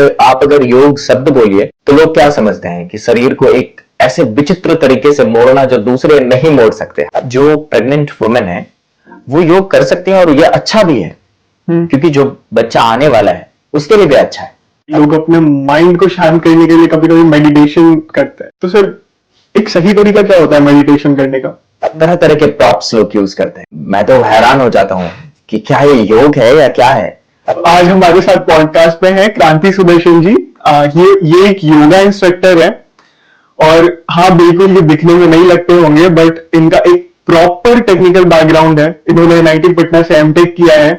आप अगर योग शब्द बोलिए तो लोग क्या समझते हैं कि शरीर को एक ऐसे विचित्र तरीके से मोड़ना जो दूसरे नहीं मोड़ सकते। जो प्रेग्नेंट वुमेन है वो योग कर सकती है और ये अच्छा भी है क्योंकि जो बच्चा आने वाला है उसके लिए भी अच्छा है। लोग अपने माइंड को शांत करने के लिए कभी कभी मेडिटेशन करते हैं, तो सर एक सही तरीका क्या होता है मेडिटेशन करने का? तरह तरह के प्रॉप्स लोग यूज करते हैं। मैं तो हैरान हो जाता हूँ कि क्या ये योग है या क्या है। आज हमारे साथ पॉडकास्ट में है क्रांति सुदर्शन जी। ये एक योगा इंस्ट्रक्टर है और हाँ बिल्कुल ये दिखने में नहीं लगते होंगे, बट इनका एक प्रॉपर टेक्निकल बैकग्राउंड है। इन्होंने NIT पटना से एमटेक किया है।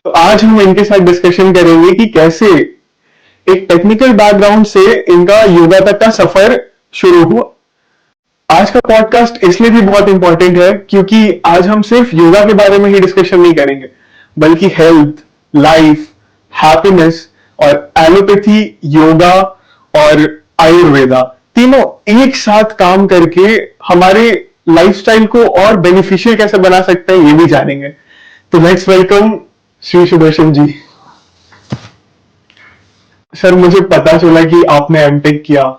तो आज हम इनके साथ डिस्कशन करेंगे कि कैसे एक टेक्निकल बैकग्राउंड से इनका योगा तक का सफर शुरू हुआ। आज का पॉडकास्ट इसलिए भी बहुत इंपॉर्टेंट है क्योंकि आज हम सिर्फ योगा के बारे में ही डिस्कशन नहीं करेंगे, बल्कि हेल्थ, लाइफ, हैप्पीनेस और एलोपैथी, योगा और आयुर्वेदा तीनों एक साथ काम करके हमारे लाइफस्टाइल को और बेनिफिशियल कैसे बना सकते हैं ये भी जानेंगे। तो let's welcome Shri Sudarshan ji. Sir मुझे पता चला कि आपने एमटेक किया,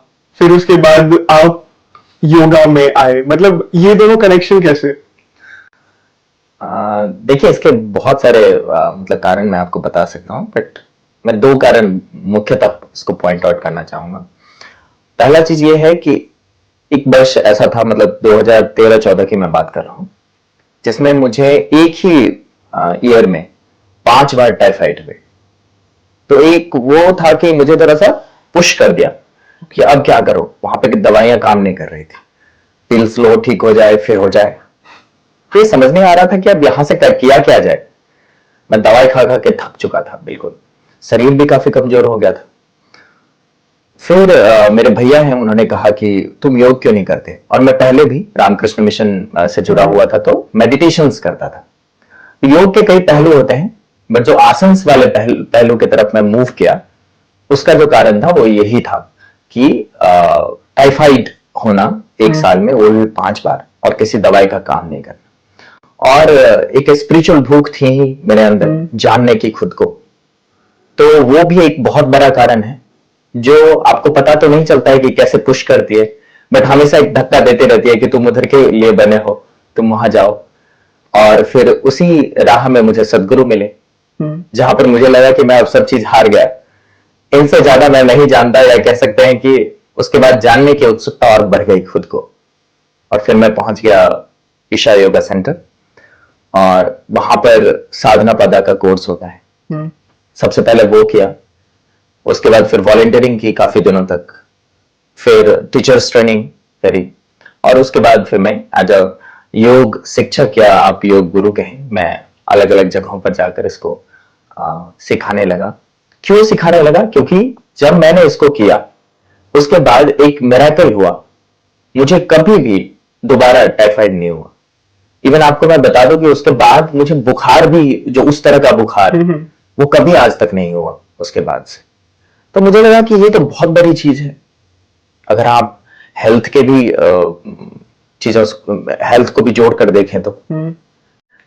फिर उसके बाद आप योगा में आए, मतलब ये दोनों कनेक्शन कैसे? देखिए इसके बहुत सारे मतलब कारण मैं आपको बता सकता हूँ, बट मैं दो कारण मुख्यतः इसको पॉइंट आउट करना चाहूंगा। पहला चीज ये है कि एक वर्ष ऐसा था, मतलब 2013-14 की मैं बात कर रहा हूँ, जिसमें मुझे एक ही ईयर में 5 बार टाइफाइड हुए। तो एक वो था कि मुझे जरा सा पुश कर दिया कि अब क्या करो। वहां पे दवाइयां काम नहीं कर रही थी, पिल्स लो ठीक हो जाए फिर हो जाए। फिर समझ नहीं आ रहा था कि अब यहां से किया क्या जाए। मैं दवाई खा खा के थक चुका था, बिल्कुल शरीर भी काफी कमजोर हो गया था। फिर मेरे भैया हैं, उन्होंने कहा कि तुम योग क्यों नहीं करते। और मैं पहले भी रामकृष्ण मिशन से जुड़ा हुआ था तो मेडिटेशंस करता था। योग के कई पहलू होते हैं, बट जो आसंस वाले पहलू की तरफ मैं मूव किया, उसका जो कारण था वो यही था कि टाइफाइड होना एक साल में, वो भी 5 बार, और किसी दवाई का काम नहीं करना। और एक स्पिरिचुअल भूख थी मेरे अंदर जानने की खुद को। तो वो भी एक बहुत बड़ा कारण है जो आपको पता तो नहीं चलता है कि कैसे पुश करती है, बट हमेशा एक धक्का देते रहती है कि तुम उधर के लिए बने हो, तुम वहां जाओ। और फिर उसी राह में मुझे सदगुरु मिले, जहां पर मुझे लगा कि मैं अब सब चीज हार गया, इनसे ज्यादा मैं नहीं जानता, या कह सकते हैं कि उसके बाद जानने की उत्सुकता और बढ़ गई खुद को। और फिर मैं पहुंच गया ईशा योगा सेंटर, और वहां पर साधना पदा का कोर्स होता है। सबसे पहले वो किया, उसके बाद फिर वॉलंटियरिंग की काफी दिनों तक, फिर टीचर्स ट्रेनिंग करी, और उसके बाद फिर मैं एज अ योग शिक्षक या आप योग गुरु कहें, मैं अलग अलग जगहों पर जाकर इसको सिखाने लगा। क्यों सिखाने लगा? क्योंकि जब मैंने इसको किया उसके बाद एक मिरेकल हुआ, मुझे कभी भी दोबारा टाइफाइड नहीं हुआ। इवन आपको मैं बता दूं कि उसके बाद मुझे बुखार भी, जो उस तरह का बुखार, वो कभी आज तक नहीं हुआ उसके बाद से। तो मुझे लगा कि ये तो बहुत बड़ी चीज है। अगर आप हेल्थ के भी चीजों, हेल्थ को भी जोड़ कर देखें तो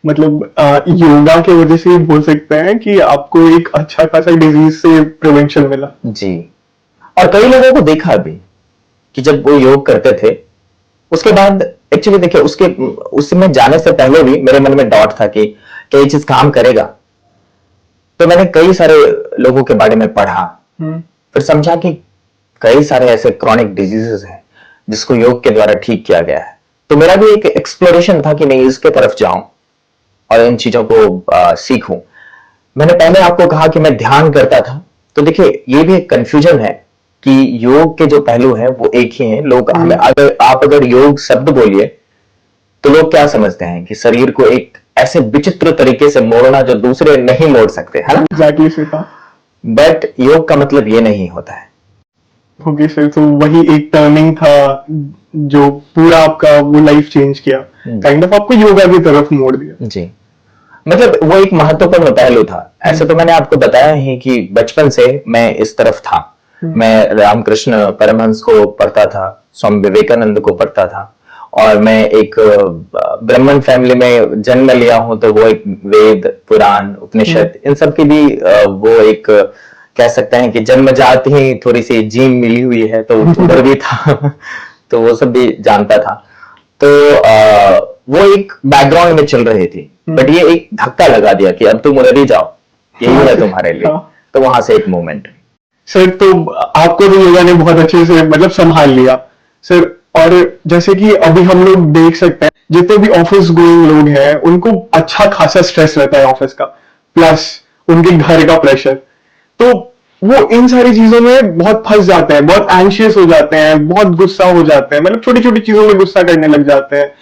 मतलब योगा की वजह से बोल सकते हैं कि आपको एक अच्छा खासा डिजीज से प्रिवेंशन मिला जी। और कई लोगों को देखा भी कि जब वो योग करते थे उसके बाद, एक्चुअली देखिए उसमें जाने से पहले भी मेरे मन में डाउट था कि क्या ये चीज काम करेगा। तो मैंने कई सारे लोगों के बारे में पढ़ा, फिर समझा कि कई सारे ऐसे क्रॉनिक डिजीजेस हैं जिसको योग के द्वारा ठीक किया गया है। तो मेरा भी एक एक्सप्लोरेशन था कि नहीं, इसके तरफ जाऊं और इन चीजों को सीखूं। मैंने पहले आपको कहा कि मैं ध्यान करता था, तो देखिए ये भी एक कंफ्यूजन है कि योग के जो पहलू हैं वो एक ही हैं। लोग हमें, अगर योग शब्द बोलिए तो लोग क्या समझते हैं कि शरीर को एक ऐसे विचित्र तरीके से मोड़ना जो दूसरे नहीं मोड़ सकते, है ना? Exactly sir. बट योग का मतलब ये नहीं होता है। ओके सर, तो वही एक टर्निंग था जो पूरा आपका वो लाइफ चेंज किया, काइंड ऑफ आपको योगा की तरफ मोड़ दिया। जी, मतलब वो एक महत्वपूर्ण पहलू था। ऐसे तो मैंने आपको बताया ही कि बचपन से मैं इस तरफ था। मैं रामकृष्ण परमहंस को पढ़ता था, स्वामी विवेकानंद को पढ़ता था, और मैं एक ब्राह्मण फैमिली में जन्म लिया हूं, तो वो एक वेद, पुराण, उपनिषद, इन सब की भी वो एक कह सकते हैं कि जन्मजात ही थोड़ी सी जीन मिली हुई है, तो उधर भी था तो वो सब भी जानता था। तो वो एक बैकग्राउंड में चल रही थी, बट ये एक धक्का लगा दिया कि अब तुम उधर ही जाओ, यही है तुम्हारे लिए। तो वहां से एक मोमेंट। सर तो आपको तो योगा ने बहुत अच्छे से मतलब संभाल लिया सर। और जैसे कि अभी हम लोग देख सकते हैं जितने भी ऑफिस गोइंग लोग हैं उनको अच्छा खासा स्ट्रेस रहता है ऑफिस का, प्लस उनके घर का प्रेशर। तो वो इन सारी चीजों में बहुत फंस जाते हैं, बहुत एंशियस हो जाते हैं, बहुत गुस्सा हो जाते हैं, मतलब छोटी छोटी चीजों में गुस्सा करने लग जाते हैं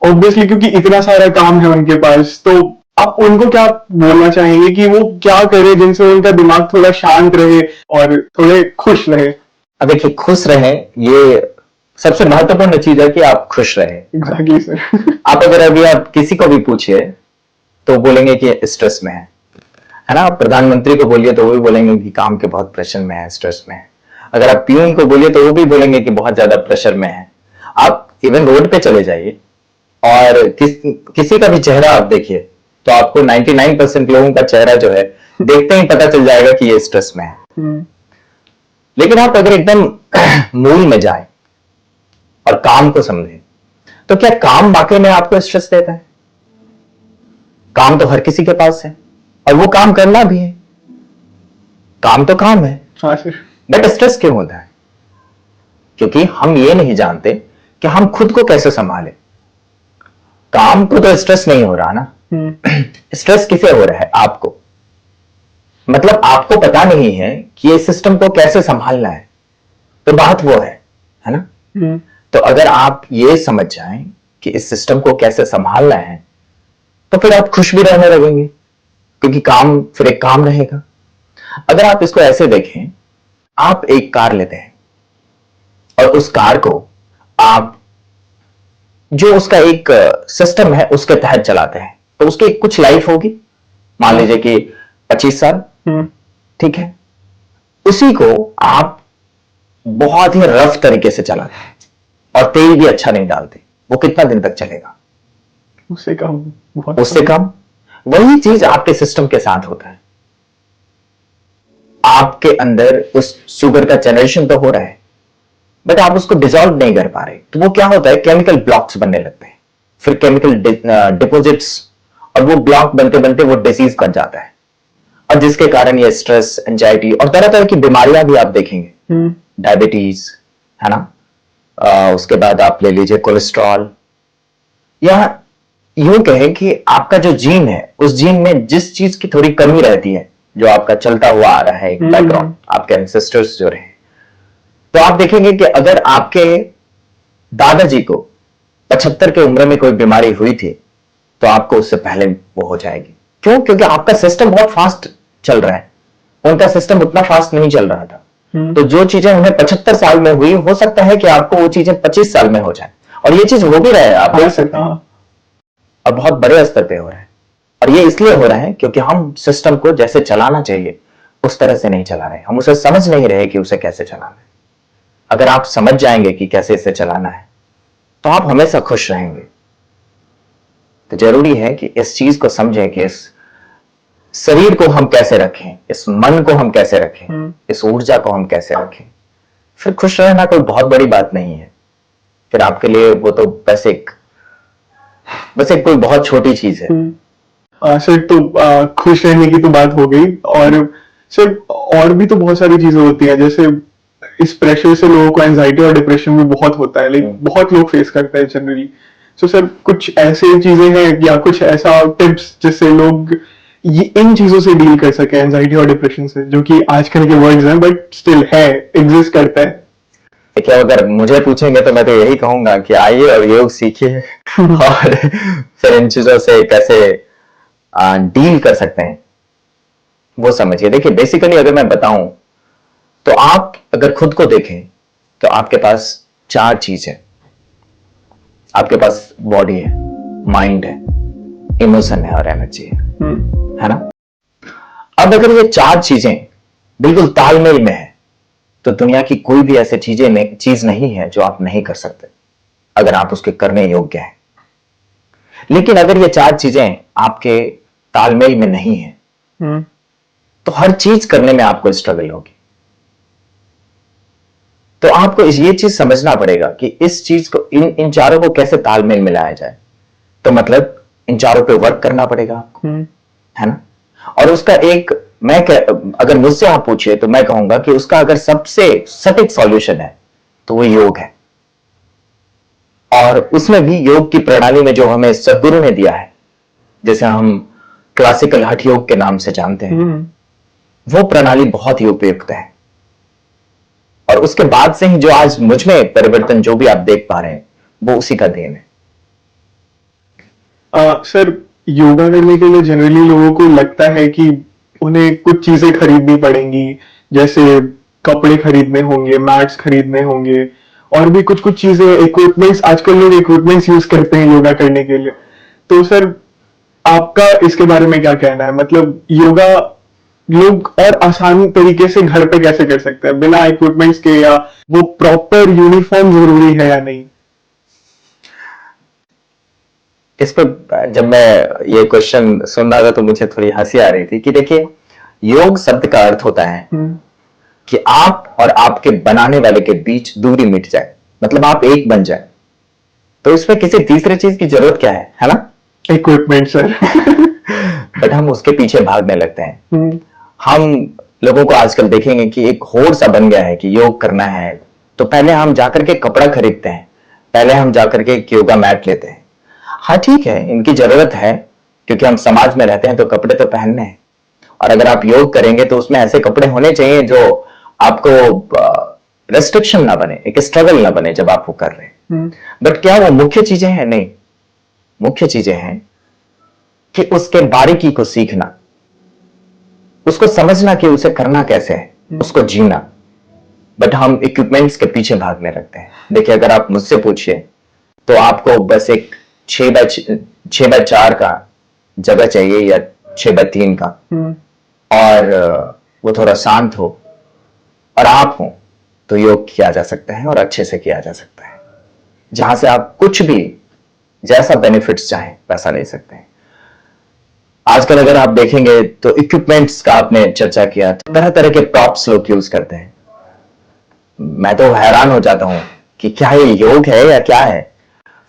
ऑब्वियसली, क्योंकि इतना सारा काम है उनके पास। तो आप उनको क्या बोलना चाहेंगे कि वो क्या करे जिनसे उनका दिमाग थोड़ा शांत रहे और थोड़े खुश रहे? अब देखिए, खुश रहे ये सबसे महत्वपूर्ण चीज है कि आप खुश रहे। Exactly sir. आप अगर अभी आप किसी को भी पूछिए तो बोलेंगे कि स्ट्रेस में है ना। आप प्रधानमंत्री को बोलिए तो वो भी बोलेंगे कि काम के बहुत प्रेशर में है, स्ट्रेस में है। अगर आप पीयून को बोलिए तो वो भी बोलेंगे कि बहुत ज्यादा प्रेशर में है। आप इवन रोड पे चले जाइए और किसी का भी चेहरा आप देखिए तो आपको 99% लोगों का चेहरा जो है देखते ही पता चल जाएगा कि ये स्ट्रेस में है। लेकिन आप अगर एकदम मूल में जाए और काम को समझें तो क्या काम वाकई में आपको स्ट्रेस देता है? काम तो हर किसी के पास है और वो काम करना भी है। काम तो काम है। हाँ सर। बट स्ट्रेस क्यों होता है? क्योंकि हम ये नहीं जानते कि हम खुद को कैसे संभालें। काम को तो स्ट्रेस नहीं हो रहा ना, स्ट्रेस किसे हो रहा है? आपको। मतलब आपको पता नहीं है कि ये सिस्टम को कैसे संभालना है, तो बात वो है ना। तो अगर आप ये समझ जाएं कि इस सिस्टम को कैसे संभालना है तो फिर आप खुश भी रहने लगेंगे, क्योंकि काम फिर एक काम रहेगा। अगर आप इसको ऐसे देखें, आप एक कार लेते हैं और उस कार को आप जो उसका एक सिस्टम है उसके तहत चलाते हैं, तो उसकी कुछ लाइफ होगी, मान लीजिए कि 25 साल, ठीक है। उसी को आप बहुत ही रफ तरीके से चलाते हैं और तेल भी अच्छा नहीं डालते, वो कितना दिन तक चलेगा? उससे कम। उससे कम। वही चीज आपके सिस्टम के साथ होता है। आपके अंदर उस शुगर का जनरेशन तो हो रहा है, बट आप उसको डिसॉल्व नहीं कर पा रहे, तो वो क्या होता है, केमिकल ब्लॉक्स बनने लगते हैं, फिर केमिकल डिपॉजिट्स, और वो ब्लॉक बनते बनते वो डिजीज बन जाता है, और जिसके कारण ये स्ट्रेस, एंजाइटी और तरह तरह की बीमारियां भी आप देखेंगे। डायबिटीज है ना, उसके बाद आप ले लीजिए कोलेस्ट्रॉल, या यूं कहें कि आपका जो जीन है उस जीन में जिस चीज की थोड़ी कमी रहती है, जो आपका चलता हुआ आ रहा है एक बैकग्राउंड, आपके एंसेस्टर्स जो रहे, तो आप देखेंगे कि अगर आपके दादाजी को 75 की उम्र में कोई बीमारी हुई थी तो आपको उससे पहले वो हो जाएगी। क्यों? क्योंकि आपका सिस्टम बहुत फास्ट चल रहा है, उनका सिस्टम उतना फास्ट नहीं चल रहा था। तो जो चीजें उन्हें 75 साल में हुई, हो सकता है कि आपको वो चीजें 25 साल में हो जाए, और ये चीज हो भी रहा है, आप देख सकते हैं, और बहुत बड़े स्तर पे हो रहा है। और ये इसलिए हो रहा है क्योंकि हम सिस्टम को जैसे चलाना चाहिए उस तरह से नहीं चला रहे, हम उसे समझ नहीं रहे कि उसे कैसे चलाना है। अगर आप समझ जाएंगे कि कैसे इसे चलाना है तो आप हमेशा खुश रहेंगे। तो जरूरी है कि इस चीज को समझें कि इस शरीर को हम कैसे रखें, इस मन को हम कैसे रखें, इस ऊर्जा को हम कैसे रखें। फिर खुश रहना कोई बहुत बड़ी बात नहीं है, फिर आपके लिए वो तो बस एक कोई बहुत छोटी चीज है। सर तो खुश रहने की तो बात हो गई, और सर और भी तो बहुत सारी चीजें होती हैं, जैसे इस प्रेशर से लोगों को एंजाइटी और डिप्रेशन भी बहुत होता है, लाइक बहुत लोग फेस करते हैं जनरली। तो सर कुछ ऐसे चीजें हैं या कुछ ऐसा टिप्स जिससे लोग ये इन चीजों से डील कर सके, एंजाइटी और डिप्रेशन से, जो कि आजकल के वर्ड्स हैं बट स्टिल है, एग्जिस्ट करता है? देखिए, अगर मुझे पूछेंगे तो मैं तो यही कहूंगा कि आइए और योग सीखिए और फिर इन चीजों से कैसे डील कर सकते हैं वो समझिए। देखिए, बेसिकली अगर मैं बताऊं तो आप अगर खुद को देखें तो आपके पास 4 चीज है। आपके पास बॉडी है, माइंड है, इमोशन है और एनर्जी है ना। अब अगर ये 4 चीजें बिल्कुल तालमेल में है तो दुनिया की कोई भी ऐसी चीज नहीं है जो आप नहीं कर सकते, अगर आप उसके करने योग्य हैं। लेकिन अगर ये 4 चीजें आपके तालमेल में नहीं है तो हर चीज करने में आपको स्ट्रगल होगी। तो आपको ये चीज समझना पड़ेगा कि इस चीज को इन चारों को कैसे तालमेल मिलाया जाए। तो मतलब इन चारों पे वर्क करना पड़ेगा आपको, है ना। और उसका एक अगर मुझसे आप पूछिए तो मैं कहूंगा कि उसका अगर सबसे सटीक सॉल्यूशन है तो वो योग है। और उसमें भी योग की प्रणाली में जो हमें सदगुरु ने दिया है, जैसे हम क्लासिकल हठ योग के नाम से जानते हैं, वो प्रणाली बहुत ही उपयुक्त है। और उसके बाद से ही जो आज मुझ में परिवर्तन जो भी आप देख पा रहे हैं वो उसी का देन है। सर, योगा करने के लिए जनरली लोगों को लगता है कि उन्हें कुछ चीजें खरीदनी पड़ेंगी, जैसे कपड़े खरीदने होंगे, मैट्स खरीदने होंगे, और भी कुछ कुछ चीजें, इक्विपमेंट्स। आजकल लोग इक्विपमेंट्स यूज करते हैं योगा करने के लिए। तो सर, आपका इसके बारे में क्या कहना है? मतलब योगा लोग और आसान तरीके से घर पे कैसे कर सकते हैं बिना इक्विपमेंट्स के, या वो प्रॉपर यूनिफॉर्म जरूरी है या नहीं? इस पर जब मैं ये क्वेश्चन सुन रहा था तो मुझे थोड़ी हंसी आ रही थी कि देखिए, योग शब्द का अर्थ होता है कि आप और आपके बनाने वाले के बीच दूरी मिट जाए, मतलब आप एक बन जाए। तो इसमें किसी तीसरे चीज की जरूरत क्या है ना? Equipment sir. बट हम उसके पीछे भागने लगते हैं। हम लोगों को आजकल देखेंगे कि एक होड़ सा बन गया है कि योग करना है तो पहले हम जाकर के कपड़ा खरीदते हैं, पहले हम जाकर के योगा मैट लेते हैं। हाँ ठीक है, इनकी जरूरत है क्योंकि हम समाज में रहते हैं तो कपड़े तो पहनने हैं। और अगर आप योग करेंगे तो उसमें ऐसे कपड़े होने चाहिए जो आपको रेस्ट्रिक्शन ना बने, एक स्ट्रगल ना बने जब आप वो कर रहे हैं। बट क्या वो मुख्य चीजें हैं? नहीं, मुख्य चीजें हैं कि उसके बारीकी को सीखना, उसको समझना कि उसे करना कैसे है, उसको जीना। बट हम इक्विपमेंट्स के पीछे भागने लगते हैं। देखिए, अगर आप मुझसे पूछिए तो आपको बस एक 6x4 का जगह चाहिए या 6x3 का, और वो थोड़ा शांत हो और आप हो तो योग किया जा सकता है और अच्छे से किया जा सकता है, जहां से आप कुछ भी जैसा बेनिफिट्स चाहें वैसा ले सकते हैं। आजकल अगर आप देखेंगे तो इक्विपमेंट्स का आपने चर्चा किया, तरह तरह के प्रॉप्स लोग यूज करते हैं। मैं तो हैरान हो जाता हूं कि क्या ये योग है या क्या है।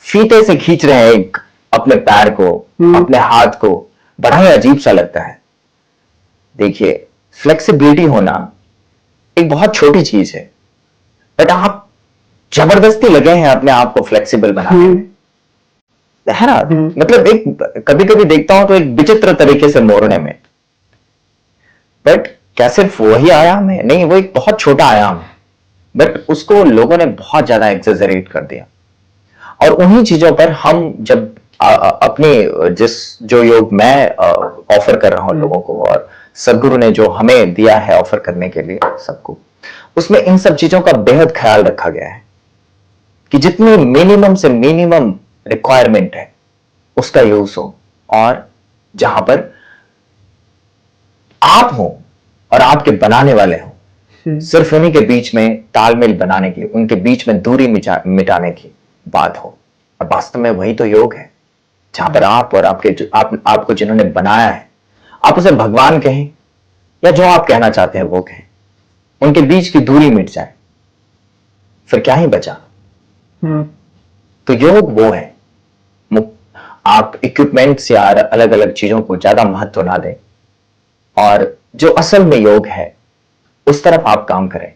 फीते से खींच रहे हैं एक अपने पैर को, अपने हाथ को, बड़ा ही अजीब सा लगता है। देखिए, फ्लेक्सिबिलिटी होना एक बहुत छोटी चीज है, बट आप जबरदस्ती लगे हैं अपने आप को फ्लेक्सिबल बनाने में, है ना। मतलब एक कभी कभी देखता हूं तो एक विचित्र तरीके से मोड़ने में। बट क्या सिर्फ वही आयाम है? नहीं, वो एक बहुत छोटा आयाम है, बट उसको लोगों ने बहुत ज्यादा एक्सेजरेट कर दिया। और उन्हीं चीजों पर हम जब अपने जो योग मैं ऑफर कर रहा हूं लोगों को, और सदगुरु ने जो हमें दिया है ऑफर करने के लिए सबको, उसमें इन सब चीजों का बेहद ख्याल रखा गया है कि जितनी मिनिमम से मिनिमम रिक्वायरमेंट है उसका यूज हो, और जहां पर आप हो और आपके बनाने वाले हो, सिर्फ उन्हीं के बीच में तालमेल बनाने की, उनके बीच में दूरी मिटाने की बात हो। और वास्तव में वही तो योग है, जहां पर आप और आपको जिन्होंने बनाया है, आप उसे भगवान कहें या जो आप कहना चाहते हैं वो कहें, उनके बीच की दूरी मिट जाए, फिर क्या ही बचा। तो योग वो है। आप इक्विपमेंट्स या अलग अलग चीजों को ज्यादा महत्व ना दें, और जो असल में योग है उस तरफ आप काम करें,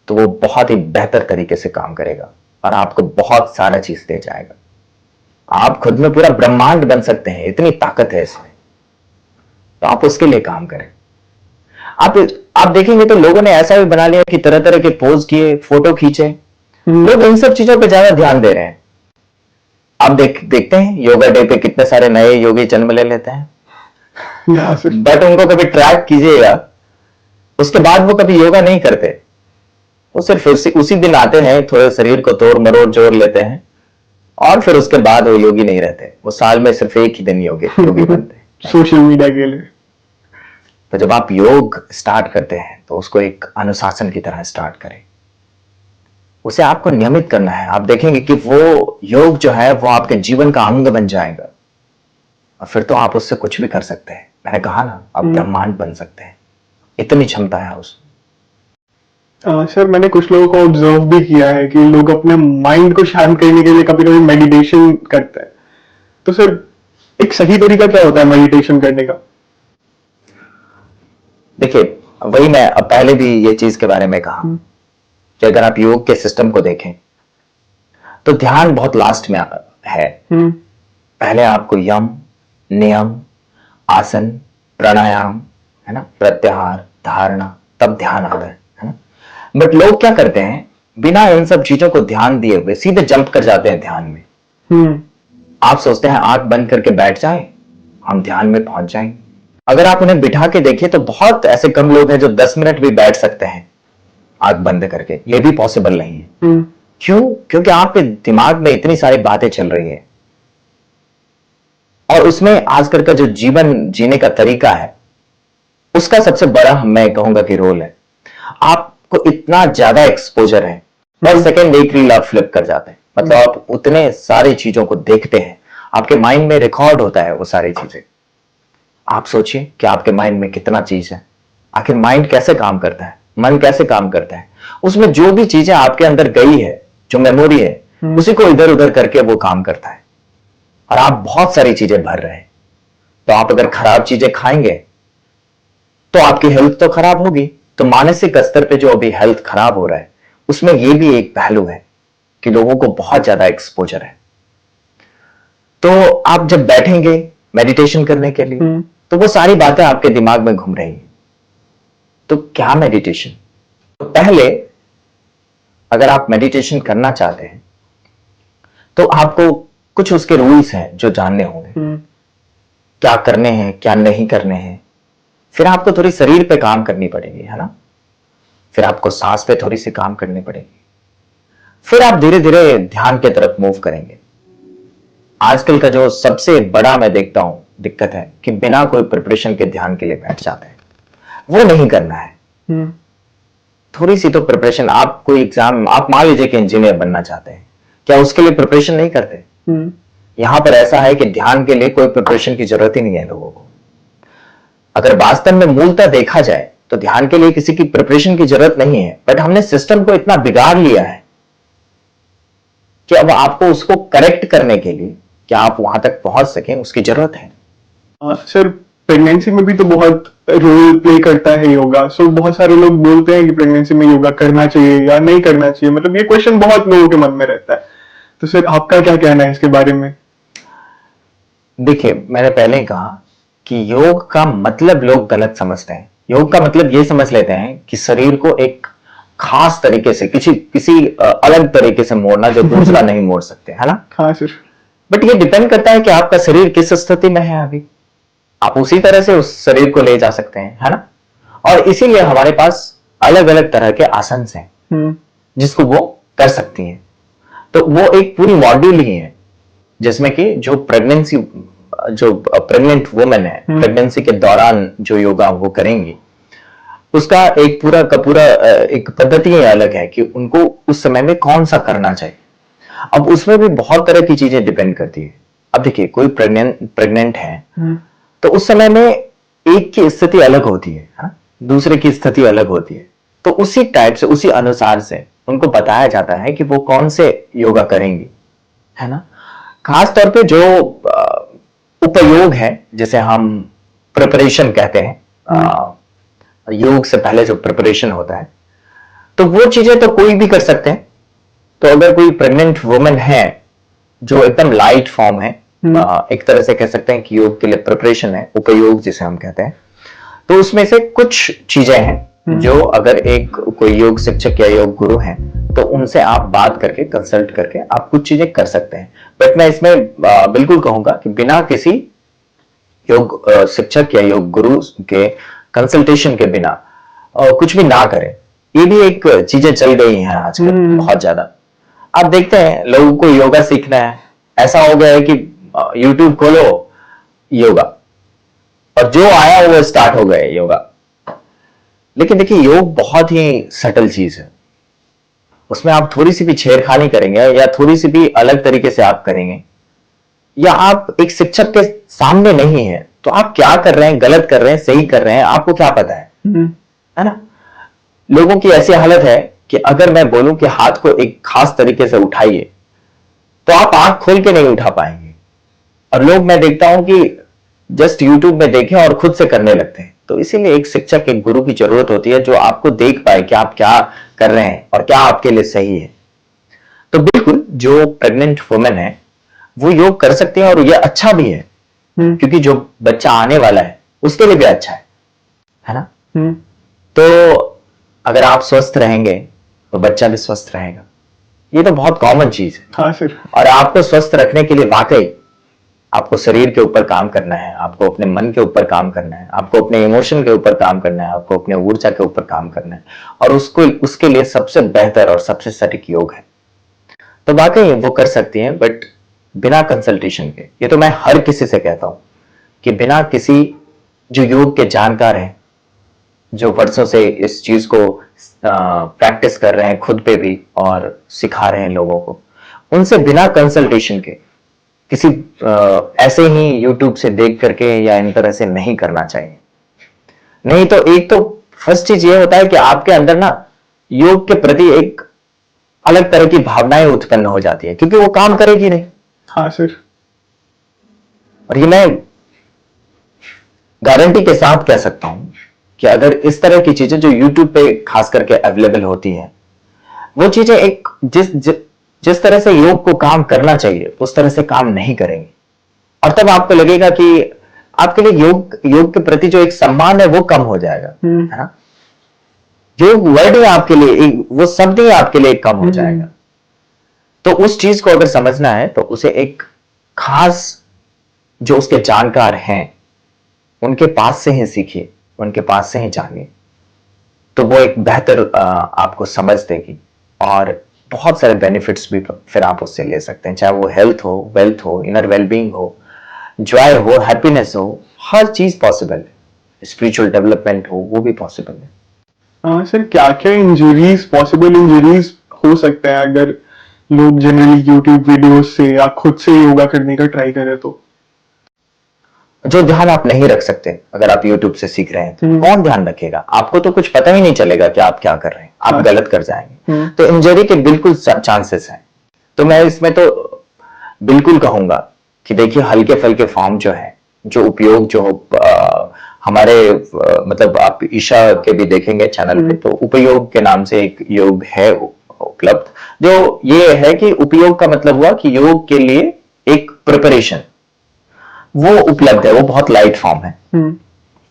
तो वो बहुत ही बेहतर तरीके से काम करेगा और आपको बहुत सारा चीज दे जाएगा। आप खुद में पूरा ब्रह्मांड बन सकते हैं, इतनी ताकत है इसमें। तो आप उसके लिए काम करें। आप देखेंगे तो लोगों ने ऐसा भी बना लिया कि तरह तरह के पोज किए, फोटो खींचे, लोग इन सब चीजों पे ज्यादा ध्यान दे रहे हैं। आप देखते हैं योगा डे पे कितने सारे नए योगी जन्म ले लेते हैं, बट उनको कभी ट्रैक कीजिएगा, उसके बाद वो कभी योगा नहीं करते। वो सिर्फ उसी दिन आते हैं, थोड़े शरीर को तोड़ मरोड़ जोड़ लेते हैं, और फिर उसके बाद वो योगी नहीं रहते। वो साल में सिर्फ एक ही दिन योगी बनते हैं सोशल मीडिया के लिए। तो जब आप योग स्टार्ट करते हैं तो उसको एक अनुशासन की तरह स्टार्ट करें, उसे आपको नियमित करना है। आप देखेंगे कि वो योग जो है वो आपके जीवन का अंग बन जाएगा, और फिर तो आप उससे कुछ भी कर सकते हैं। मैंने कहा ना, आप ब्रह्मांड बन सकते हैं। इतनी क्षमता है उसमें। सर मैंने कुछ लोगों को ऑब्जर्व भी किया है कि लोग अपने माइंड को शांत करने के लिए कभी कभी मेडिटेशन करते हैं। तो सर एक सही तरीका क्या होता है मेडिटेशन करने का? देखिए, वही मैं अब पहले भी ये चीज के बारे में कहा कि अगर आप योग के सिस्टम को देखें तो ध्यान बहुत लास्ट में है। पहले आपको यम, नियम, आसन, प्राणायाम, है ना, प्रत्याहार, धारणा, तब ध्यान आता है ना। बट लोग क्या करते हैं, बिना इन सब चीजों को ध्यान दिए हुए सीधे जंप कर जाते हैं ध्यान में। आप सोचते हैं आंख बंद करके बैठ जाए, हम ध्यान में पहुंच जाएंगे। अगर आप उन्हें बिठा के देखिए तो बहुत ऐसे कम लोग हैं जो 10 मिनट भी बैठ सकते हैं आंख बंद करके। ये भी पॉसिबल नहीं है। क्यों? क्योंकि आपके दिमाग में इतनी सारी बातें चल रही है और उसमें आजकल का जो जीवन जीने का तरीका है उसका सबसे बड़ा मैं कहूंगा कि रोल है। आपको इतना ज्यादा एक्सपोजर है, पर सेकेंड एक रील आप फ्लिप कर जाते हैं। मतलब आप उतने सारी चीजों को देखते हैं, आपके माइंड में रिकॉर्ड होता है वो सारी चीजें। आप सोचिए कि आपके माइंड में कितना चीज है। आखिर माइंड कैसे काम करता है, मन कैसे काम करता है, उसमें जो भी चीजें आपके अंदर गई है, जो मेमोरी है, उसी को इधर उधर करके वो काम करता है। और आप बहुत सारी चीजें भर रहे हैं। तो आप अगर खराब चीजें खाएंगे तो आपकी हेल्थ तो खराब होगी। तो मानसिक स्तर पे जो अभी हेल्थ खराब हो रहा है उसमें ये भी एक पहलू है कि लोगों को बहुत ज्यादा एक्सपोजर है। तो आप जब बैठेंगे मेडिटेशन करने के लिए तो वो सारी बातें आपके दिमाग में घूम रही हैं। तो क्या मेडिटेशन? तो पहले अगर आप मेडिटेशन करना चाहते हैं तो आपको कुछ उसके रूल्स हैं जो जानने होंगे। क्या करने हैं, क्या नहीं करने हैं। फिर आपको थोड़ी शरीर पे काम करनी पड़ेगी, है ना। फिर आपको सांस पे थोड़ी सी काम करनी पड़ेगी। फिर आप धीरे धीरे ध्यान की तरफ मूव करेंगे। आजकल का जो सबसे बड़ा मैं देखता हूं दिक्कत है कि बिना कोई प्रिपरेशन के ध्यान के लिए बैठ जाते हैं। वो नहीं करना है। थोड़ी सी तो प्रिपरेशन। आप कोई एग्जाम, आप मान लीजिए कि इंजीनियर बनना चाहते हैं, क्या उसके लिए प्रिपरेशन नहीं करते? यहां पर ऐसा है कि ध्यान के लिए कोई प्रिपरेशन की जरूरत ही नहीं है लोगों को। अगर वास्तव में मूलतः देखा जाए तो ध्यान के लिए किसी की प्रिपरेशन की जरूरत नहीं है। बट हमने सिस्टम को इतना बिगाड़ लिया है कि अब आपको उसको करेक्ट करने के लिए, क्या आप वहां तक पहुंच सकें, उसकी जरूरत है। सर प्रेगनेंसी में भी तो बहुत रोल प्ले करता है योगा। सो बहुत सारे लोग बोलते हैं कि प्रेगनेंसी में योगा करना चाहिए या नहीं करना चाहिए। मतलब ये क्वेश्चन बहुत लोगों के मन में रहता है। तो सर आपका क्या कहना है इसके बारे में? देखिए, मैंने पहले ही कहा कि योग का मतलब लोग गलत समझते हैं। योग का मतलब ये समझ लेते हैं कि शरीर को एक खास तरीके से, किसी अलग तरीके से मोड़ना जो दूसरा नहीं मोड़ सकते, है ना। हाँ सर। बट ये डिपेंड करता है कि आपका शरीर किस स्थिति में है अभी। आप उसी तरह से उस शरीर को ले जा सकते हैं, है ना। और इसीलिए हमारे पास अलग अलग तरह के आसन हैं जिसको वो कर सकती हैं। तो वो एक पूरी मॉड्यूल ही है जिसमें कि जो प्रेग्नेंट वुमेन है, प्रेगनेंसी के दौरान जो योगा वो करेंगी, उसका एक पूरा का पूरा एक पद्धति अलग है कि उनको उस समय में कौन सा करना चाहिए। अब उसमें भी बहुत तरह की चीजें डिपेंड करती है। अब देखिए, कोई प्रेग्नेंट है तो उस समय में एक की स्थिति अलग होती है, हा? दूसरे की स्थिति अलग होती है। तो उसी टाइप से, उसी अनुसार से उनको बताया जाता है कि वो कौन से योगा करेंगी, है ना। खास तौर पे जो उपयोग है, जैसे हम प्रिपरेशन कहते हैं, योग से पहले जो प्रिपरेशन होता है, तो वो चीजें तो कोई भी कर सकते हैं। तो अगर कोई प्रेग्नेंट वुमेन है जो एकदम लाइट फॉर्म है, एक तरह से कह सकते हैं कि योग के लिए प्रिपरेशन है, उपयोग जिसे हम कहते हैं, तो उसमें से कुछ चीजें हैं जो अगर एक कोई योग शिक्षक या योग गुरु हैं तो उनसे आप बात करके, कंसल्ट करके आप कुछ चीजें कर सकते हैं। बट मैं इसमें बिल्कुल कहूंगा कि बिना किसी योग शिक्षक या योग गुरु के कंसल्टेशन के बिना कुछ भी ना करें। ये भी एक चीजें चल गई हैं आजकल बहुत ज्यादा। आप देखते हैं लोगों को योगा सीखना है, ऐसा हो गया है कि यूट्यूब खोलो योगा, और जो आया वो स्टार्ट हो गए योगा। लेकिन देखिए, योग बहुत ही सटल चीज है। उसमें आप थोड़ी सी भी छेड़खानी करेंगे या थोड़ी सी भी अलग तरीके से आप करेंगे, या आप एक शिक्षक के सामने नहीं है, तो आप क्या कर रहे हैं, गलत कर रहे हैं, सही कर रहे हैं, आपको क्या पता है। है ना। लोगों की ऐसी हालत है कि अगर मैं बोलूं कि हाथ को एक खास तरीके से उठाइए तो आप आंख खोल के नहीं उठा पाएंगे। और लोग मैं देखता हूं कि जस्ट यूट्यूब में देखें और खुद से करने लगते हैं। तो इसीलिए एक शिक्षक, एक गुरु की जरूरत होती है जो आपको देख पाए कि आप क्या कर रहे हैं और क्या आपके लिए सही है। तो बिल्कुल जो प्रेग्नेंट वुमेन है वो योग कर सकती है और ये अच्छा भी है, क्योंकि जो बच्चा आने वाला है उसके लिए भी अच्छा है ना। तो अगर आप स्वस्थ रहेंगे तो बच्चा भी स्वस्थ रहेगा। ये तो बहुत कॉमन चीज है। हाँ सर। और आपको स्वस्थ रखने के लिए वाकई आपको शरीर के ऊपर काम करना है, आपको अपने मन के ऊपर काम करना है, आपको अपने इमोशन के ऊपर काम करना है, आपको अपने ऊर्जा के ऊपर काम करना है। और उसके लिए सबसे बेहतर और सबसे सटीक योग है। तो वाकई वो कर सकती हैं, बट बिना कंसल्टेशन के। ये तो मैं हर किसी से कहता हूं कि बिना किसी जो योग के जानकार हैं, जो वर्षों से इस चीज को प्रैक्टिस कर रहे हैं खुद पे भी और सिखा रहे हैं लोगों को, उनसे बिना कंसल्टेशन के किसी ऐसे ही यूट्यूब से देख करके या इन तरह से नहीं करना चाहिए। नहीं तो एक तो फर्स्ट चीज ये होता है कि आपके अंदर ना योग के प्रति एक अलग तरह की भावनाएं उत्पन्न हो जाती है, क्योंकि वो काम करेगी नहीं। हाँ सर। और ये मैं गारंटी के साथ कह सकता हूं कि अगर इस तरह की चीजें जो यूट्यूब पे खास करके अवेलेबल होती है, वो चीजें एक जिस तरह से योग को काम करना चाहिए उस तरह से काम नहीं करेंगे। और तब आपको लगेगा कि आपके लिए योग के प्रति जो एक सम्मान है वो कम हो जाएगा, है ना। योग वर्ड है आपके लिए, वो शब्द ही आपके लिए कम हो जाएगा। तो उस चीज को अगर समझना है तो उसे एक खास जो उसके जानकार हैं उनके पास से ही सीखिए, उनके पास से ही जानिए, तो वो एक बेहतर आपको समझ देगी। और बहुत सारे बेनिफिट्स भी फिर आप उससे ले सकते हैं, चाहे वो हेल्थ हो, वेल्थ हो, इनर वेलबींग हो, जॉय हो, हैप्पीनेस हो, हर चीज पॉसिबल है। स्पिरिचुअल डेवलपमेंट हो वो भी पॉसिबल है। हाँ सर, क्या क्या इंजरीज, पॉसिबल इंजरीज हो सकते हैं अगर लोग जनरली यूट्यूब वीडियोस से या खुद से योगा करने का ट्राई करें तो? जो ध्यान आप नहीं रख सकते अगर आप YouTube से सीख रहे हैं तो कौन ध्यान रखेगा? आपको तो कुछ पता ही नहीं चलेगा कि आप क्या कर रहे हैं, आप गलत कर जाएंगे। तो इंजरी के बिल्कुल चांसेस हैं। तो मैं इसमें तो बिल्कुल कहूंगा कि देखिए हल्के फल्के फॉर्म जो है, जो उपयोग जो हमारे मतलब आप ईशा के भी देखेंगे चैनल पे, तो उपयोग के नाम से एक योग है उपलब्ध। जो ये है कि उपयोग का मतलब हुआ कि योग के लिए एक प्रिपरेशन वो उपलब्ध है, वो बहुत लाइट फॉर्म है,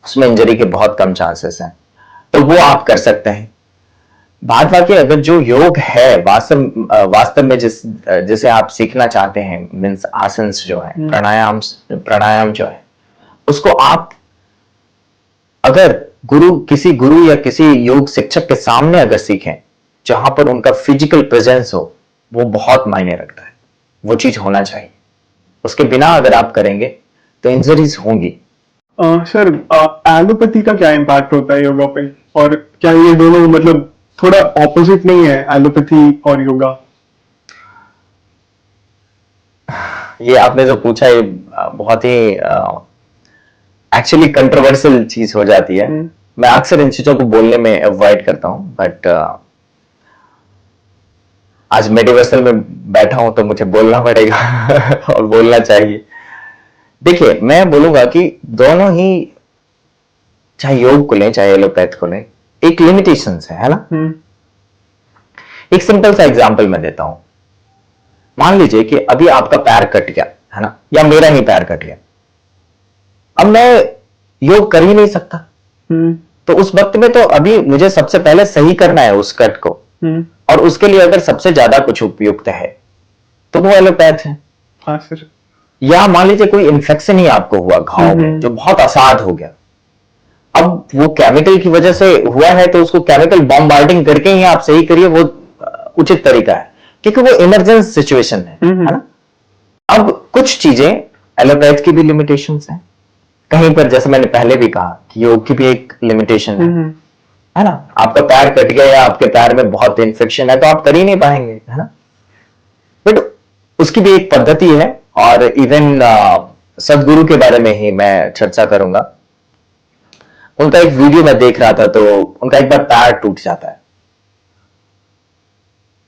उसमें इंजरी के बहुत कम चांसेस हैं, तो वो आप कर सकते हैं। बात बाकी अगर जो योग है वास्तव में जिसे आप सीखना चाहते हैं, मीन्स आसन जो है, प्राणायाम जो है, उसको आप अगर किसी गुरु या किसी योग शिक्षक के सामने अगर सीखें जहां पर उनका फिजिकल प्रेजेंस हो, वो बहुत मायने रखता है। वो चीज होना चाहिए। उसके बिना अगर आप करेंगे तो इंजरीज होंगी। सर, एलोपैथी का क्या इम्पैक्ट होता है योगा पे, और क्या ये दोनों मतलब थोड़ा ऑपोजिट नहीं है, एलोपैथी और योगा? ये आपने जो पूछा ये बहुत ही एक्चुअली कंट्रोवर्शियल चीज हो जाती है। मैं अक्सर इन चीजों को बोलने में अवॉइड करता हूं, बट आज मेडिवर्सल में बैठा हूं तो मुझे बोलना पड़ेगा और बोलना चाहिए। देखिए मैं बोलूंगा कि दोनों ही, चाहे योग को लें चाहे एलोपैथ को लें, एक लिमिटेशंस है ना। एक सिंपल सा एग्जांपल मैं देता हूं। मान लीजिए कि अभी आपका पैर कट गया है ना, या मेरा ही पैर कट गया, अब मैं योग कर ही नहीं सकता। तो उस वक्त में तो अभी मुझे सबसे पहले सही करना है उस कट को, और उसके लिए अगर सबसे ज्यादा कुछ उपयुक्त है तो वो एलोपैथ है। हाँ सर। या मान लीजिए कोई इन्फेक्शन ही आपको हुआ घाव में जो बहुत असाध हो गया, अब वो केमिकल की वजह से हुआ है तो उसको केमिकल बॉम्बार्डिंग करके ही आप सही करिए, वो उचित तरीका है, क्योंकि वो इमरजेंसी सिचुएशन है ना। अब कुछ चीजें एलोपैथ की भी लिमिटेशंस हैं, कहीं पर जैसे मैंने पहले भी कहा कि योग की भी एक लिमिटेशन है ना। आपका पैर कट गया या आपके पैर में बहुत इन्फेक्शन है तो आप कर ही नहीं पाएंगे, है ना। बट उसकी भी एक पद्धति है, और इवन सदगुरु के बारे में ही मैं चर्चा करूंगा। उनका एक वीडियो मैं देख रहा था, तो उनका एक बार पैर टूट जाता है,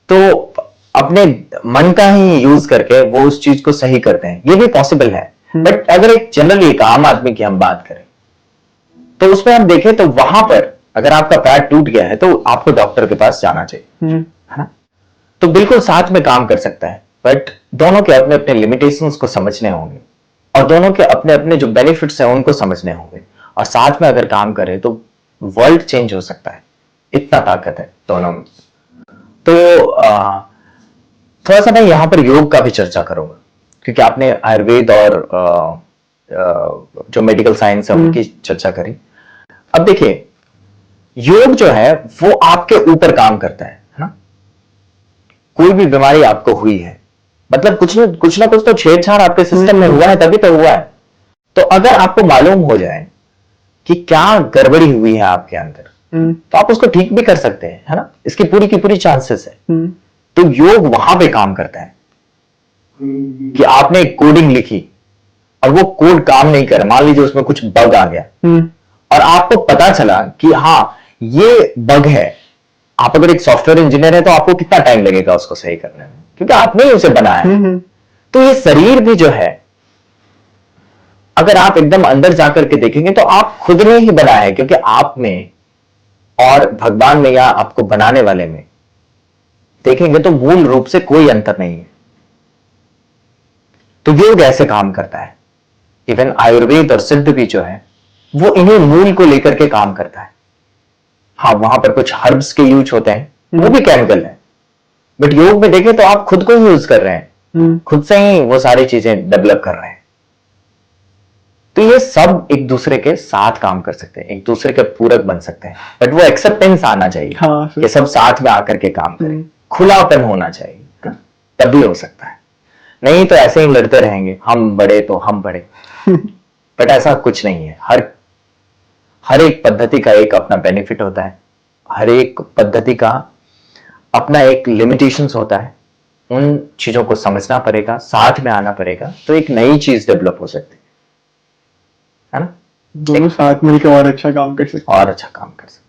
तो अपने मन का ही यूज करके वो उस चीज को सही करते हैं। ये भी पॉसिबल है, बट अगर एक जनरली एक आम आदमी की हम बात करें तो उसमें हम देखें तो वहां पर अगर आपका पैर टूट गया है तो आपको डॉक्टर के पास जाना चाहिए, है ना? तो बिल्कुल साथ में काम कर सकता है, बट दोनों के अपने अपने लिमिटेशंस को समझने होंगे और दोनों के अपने अपने जो बेनिफिट्स हैं उनको समझने होंगे, और साथ में अगर काम करें तो वर्ल्ड चेंज हो सकता है। इतना ताकत है दोनों में। तो थोड़ा सा मैं यहां पर योग का भी चर्चा करूंगा, क्योंकि आपने आयुर्वेद और जो मेडिकल साइंस है उनकी चर्चा करी। अब देखिए, योग जो है वो आपके ऊपर काम करता है ना? कोई भी बीमारी आपको हुई है, मतलब कुछ ना कुछ तो छेड़छाड़ आपके सिस्टम में हुआ है, तभी तो हुआ है। तो अगर आपको मालूम हो जाए कि क्या गड़बड़ी हुई है आपके अंदर, तो आप उसको ठीक भी कर सकते हैं, है ना? इसकी पूरी की पूरी चांसेस है। तो योग वहां पे काम करता है कि आपने एक कोडिंग लिखी और वो कोड काम नहीं कर, मान लीजिए उसमें कुछ बग आ गया और आपको पता चला कि हाँ ये बग है। आप अगर एक सॉफ्टवेयर इंजीनियर है तो आपको कितना टाइम लगेगा उसको सही करने में, क्योंकि आपने ही उसे बनाया है। तो ये शरीर भी जो है, अगर आप एकदम अंदर जाकर के देखेंगे तो आप खुद ने ही बनाया है, क्योंकि आप में और भगवान में या आपको बनाने वाले में देखेंगे तो मूल रूप से कोई अंतर नहीं है। तो योग ऐसे काम करता है। इवन आयुर्वेद और सिद्ध भी जो है वो इन्हीं मूल को लेकर के काम करता है। हाँ, वहां पर कुछ हर्ब्स के यूज होते हैं, वो भी केमिकल है, बट योग में देखें तो आप खुद को ही यूज कर रहे हैं, खुद से ही वो सारी चीजें डेवलप कर रहे हैं। तो ये सब एक दूसरे के साथ काम कर सकते हैं, एक दूसरे के पूरक बन सकते हैं, बट वो एक्सेप्टेंस आना चाहिए। हाँ, ये सब साथ में आकर के काम करें, खुलापन होना चाहिए, तभी हो सकता है। नहीं तो ऐसे ही लड़ते रहेंगे, हम बड़े तो हम बड़े, बट ऐसा कुछ नहीं है। हर एक पद्धति का एक अपना बेनिफिट होता है, हर एक पद्धति का अपना एक लिमिटेशंस होता है। उन चीजों को समझना पड़ेगा, साथ में आना पड़ेगा, तो एक नई चीज डेवलप हो सकती है ना? दोनों साथ मिलकर और अच्छा काम कर सकते हैं। और अच्छा काम कर सकते हैं।